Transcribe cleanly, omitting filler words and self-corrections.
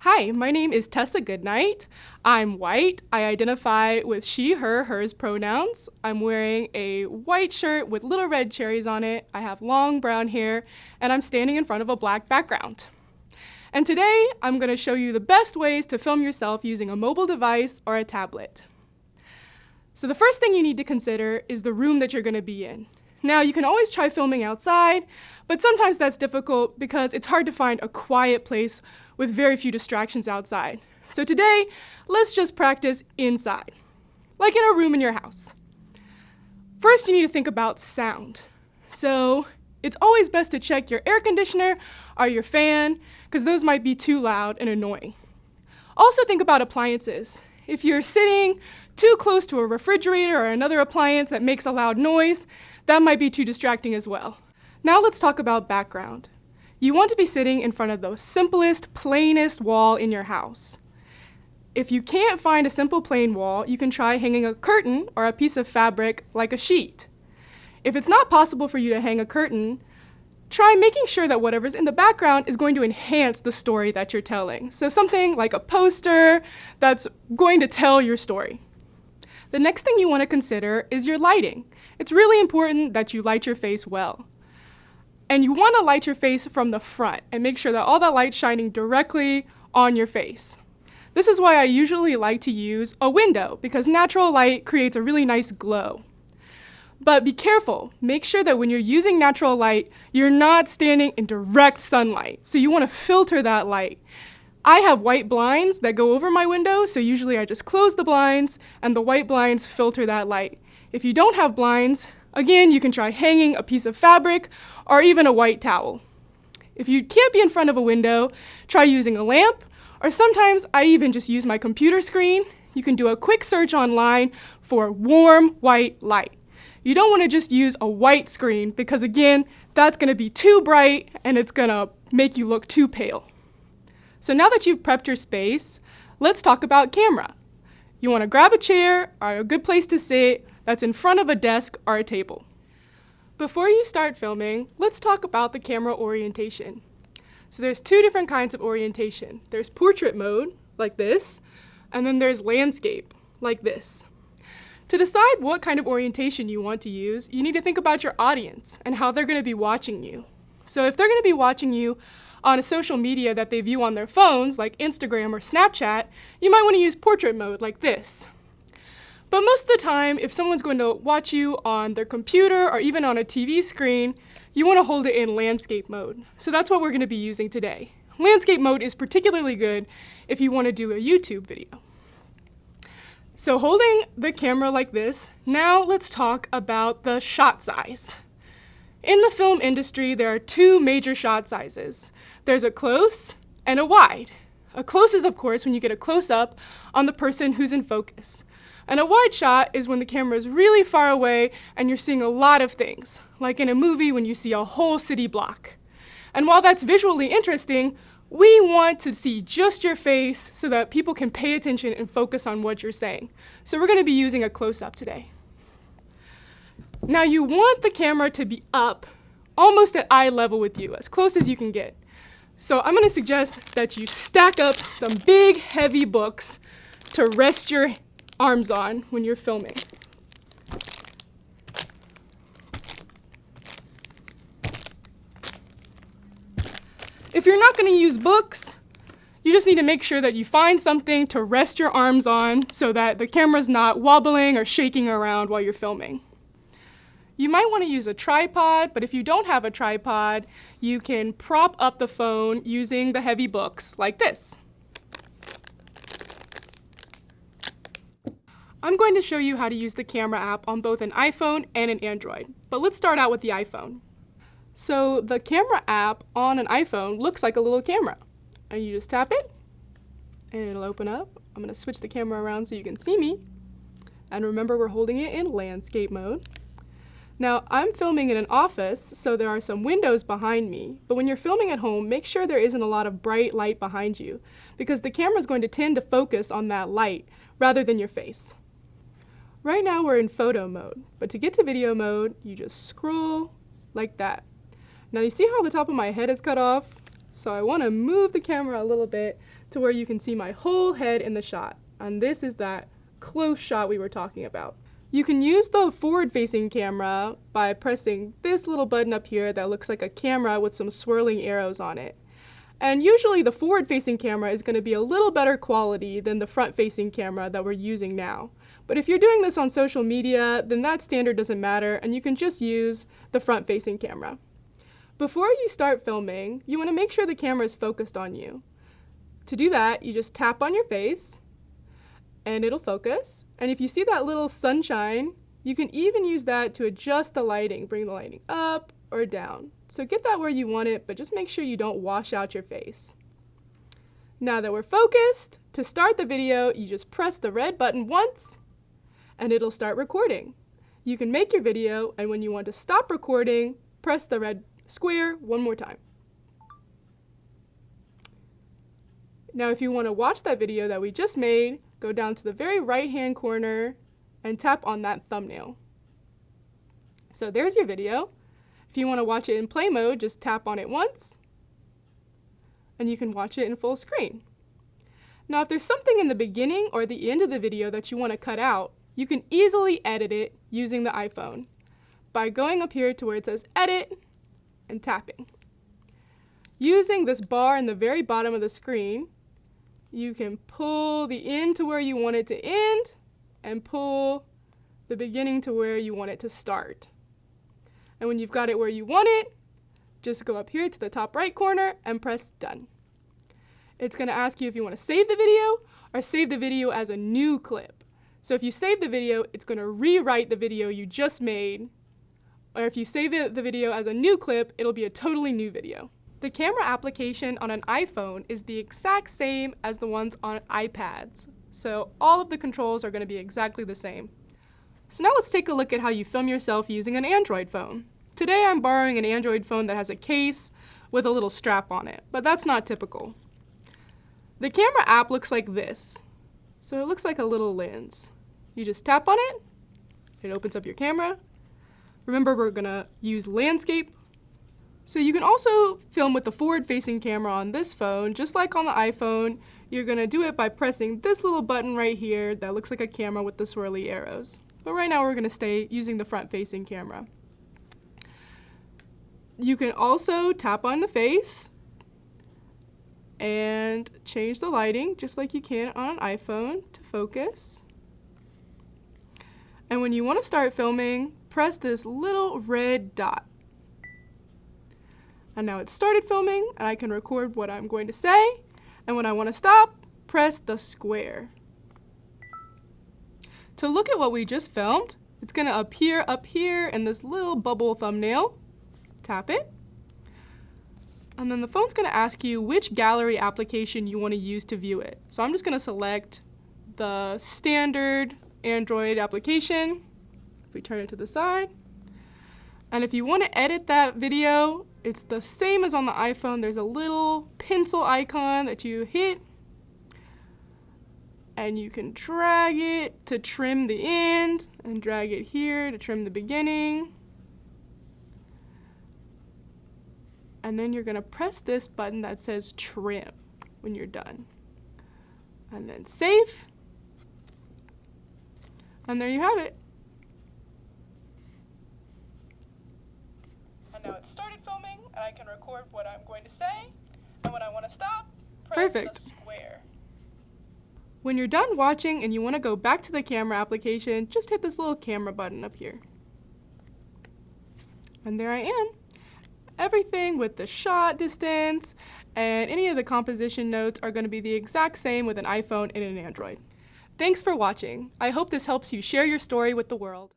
Hi, my name is Tessa Goodnight. I'm white. I identify with she, her, hers pronouns. I'm wearing a white shirt with little red cherries on it. I have long brown hair, and I'm standing in front of a black background. And today, I'm going to show you the best ways to film yourself using a mobile device or a tablet. So the first thing you need to consider is the room that you're going to be in. Now, you can always try filming outside, but sometimes that's difficult because it's hard to find a quiet place with very few distractions outside. So today, let's just practice inside, like in a room in your house. First, you need to think about sound. So it's always best to check your air conditioner or your fan, because those might be too loud and annoying. Also think about appliances. If you're sitting too close to a refrigerator or another appliance that makes a loud noise, that might be too distracting as well. Now let's talk about background. You want to be sitting in front of the simplest, plainest wall in your house. If you can't find a simple plain wall, you can try hanging a curtain or a piece of fabric like a sheet. If it's not possible for you to hang a curtain, try making sure that whatever's in the background is going to enhance the story that you're telling. So something like a poster that's going to tell your story. The next thing you want to consider is your lighting. It's really important that you light your face well. And you want to light your face from the front and make sure that all that light's shining directly on your face. This is why I usually like to use a window, because natural light creates a really nice glow. But be careful. Make sure that when you're using natural light, you're not standing in direct sunlight. So you want to filter that light. I have white blinds that go over my window, so usually I just close the blinds and the white blinds filter that light. If you don't have blinds, again, you can try hanging a piece of fabric or even a white towel. If you can't be in front of a window, try using a lamp, or sometimes I even just use my computer screen. You can do a quick search online for warm white light. You don't want to just use a white screen because, again, that's going to be too bright and it's going to make you look too pale. So now that you've prepped your space, let's talk about camera. You want to grab a chair or a good place to sit that's in front of a desk or a table. Before you start filming, let's talk about the camera orientation. So there's two different kinds of orientation. There's portrait mode, like this, and then there's landscape, like this. To decide what kind of orientation you want to use, you need to think about your audience and how they're going to be watching you. So if they're going to be watching you on a social media that they view on their phones, like Instagram or Snapchat, you might want to use portrait mode like this. But most of the time, if someone's going to watch you on their computer or even on a TV screen, you want to hold it in landscape mode. So that's what we're going to be using today. Landscape mode is particularly good if you want to do a YouTube video. So holding the camera like this, now let's talk about the shot size. In the film industry, there are two major shot sizes. There's a close and a wide. A close is, of course, when you get a close-up on the person who's in focus. And a wide shot is when the camera is really far away and you're seeing a lot of things, like in a movie when you see a whole city block. And while that's visually interesting, we want to see just your face so that people can pay attention and focus on what you're saying. So we're going to be using a close-up today. Now you want the camera to be up, almost at eye level with you, as close as you can get. So I'm going to suggest that you stack up some big, heavy books to rest your arms on when you're filming. If you're not going to use books, you just need to make sure that you find something to rest your arms on so that the camera's not wobbling or shaking around while you're filming. You might want to use a tripod, but if you don't have a tripod, you can prop up the phone using the heavy books like this. I'm going to show you how to use the camera app on both an iPhone and an Android, but let's start out with the iPhone. So the camera app on an iPhone looks like a little camera. And you just tap it, and it'll open up. I'm going to switch the camera around so you can see me. And remember, we're holding it in landscape mode. Now, I'm filming in an office, so there are some windows behind me. But when you're filming at home, make sure there isn't a lot of bright light behind you, because the camera's going to tend to focus on that light rather than your face. Right now, we're in photo mode, but to get to video mode, you just scroll like that. Now you see how the top of my head is cut off? So I want to move the camera a little bit to where you can see my whole head in the shot. And this is that close shot we were talking about. You can use the forward-facing camera by pressing this little button up here that looks like a camera with some swirling arrows on it. And usually the forward-facing camera is going to be a little better quality than the front-facing camera that we're using now. But if you're doing this on social media, then that standard doesn't matter and you can just use the front-facing camera. Before you start filming, you want to make sure the camera is focused on you. To do that, you just tap on your face and it'll focus. And if you see that little sunshine, you can even use that to adjust the lighting, bring the lighting up or down. So get that where you want it, but just make sure you don't wash out your face. Now that we're focused, to start the video, you just press the red button once and it'll start recording. You can make your video, and when you want to stop recording, press the red square one more time. Now if you want to watch that video that we just made, go down to the very right-hand corner and tap on that thumbnail. So there's your video. If you want to watch it in play mode, just tap on it once, and you can watch it in full screen. Now if there's something in the beginning or the end of the video that you want to cut out, you can easily edit it using the iPhone by going up here to where it says Edit and tapping. Using this bar in the very bottom of the screen, you can pull the end to where you want it to end and pull the beginning to where you want it to start. And when you've got it where you want it, just go up here to the top right corner and press Done. It's going to ask you if you want to save the video or save the video as a new clip. So if you save the video, it's going to rewrite the video you just made. Or if you save the video as a new clip, it'll be a totally new video. The camera application on an iPhone is the exact same as the ones on iPads. So all of the controls are going to be exactly the same. So now let's take a look at how you film yourself using an Android phone. Today I'm borrowing an Android phone that has a case with a little strap on it, but that's not typical. The camera app looks like this. So it looks like a little lens. You just tap on it, it opens up your camera. Remember, we're gonna use landscape. So you can also film with the forward-facing camera on this phone, just like on the iPhone. You're gonna do it by pressing this little button right here that looks like a camera with the swirly arrows. But right now we're gonna stay using the front-facing camera. You can also tap on the face and change the lighting just like you can on an iPhone to focus. And when you want to start filming, press this little red dot. And now it's started filming, and I can record what I'm going to say. And when I want to stop, press the square. To look at what we just filmed, it's going to appear up here in this little bubble thumbnail. Tap it. And then the phone's going to ask you which gallery application you want to use to view it. So I'm just going to select the standard Android application. If we turn it to the side. And if you want to edit that video, it's the same as on the iPhone. There's a little pencil icon that you hit. And you can drag it to trim the end and drag it here to trim the beginning. And then you're going to press this button that says trim when you're done. And then save. And there you have it. And now it's started filming, and I can record what I'm going to say. And when I want to stop, press the square. When you're done watching and you want to go back to the camera application, just hit this little camera button up here. And there I am. Everything with the shot distance and any of the composition notes are going to be the exact same with an iPhone and an Android. Thanks for watching. I hope this helps you share your story with the world.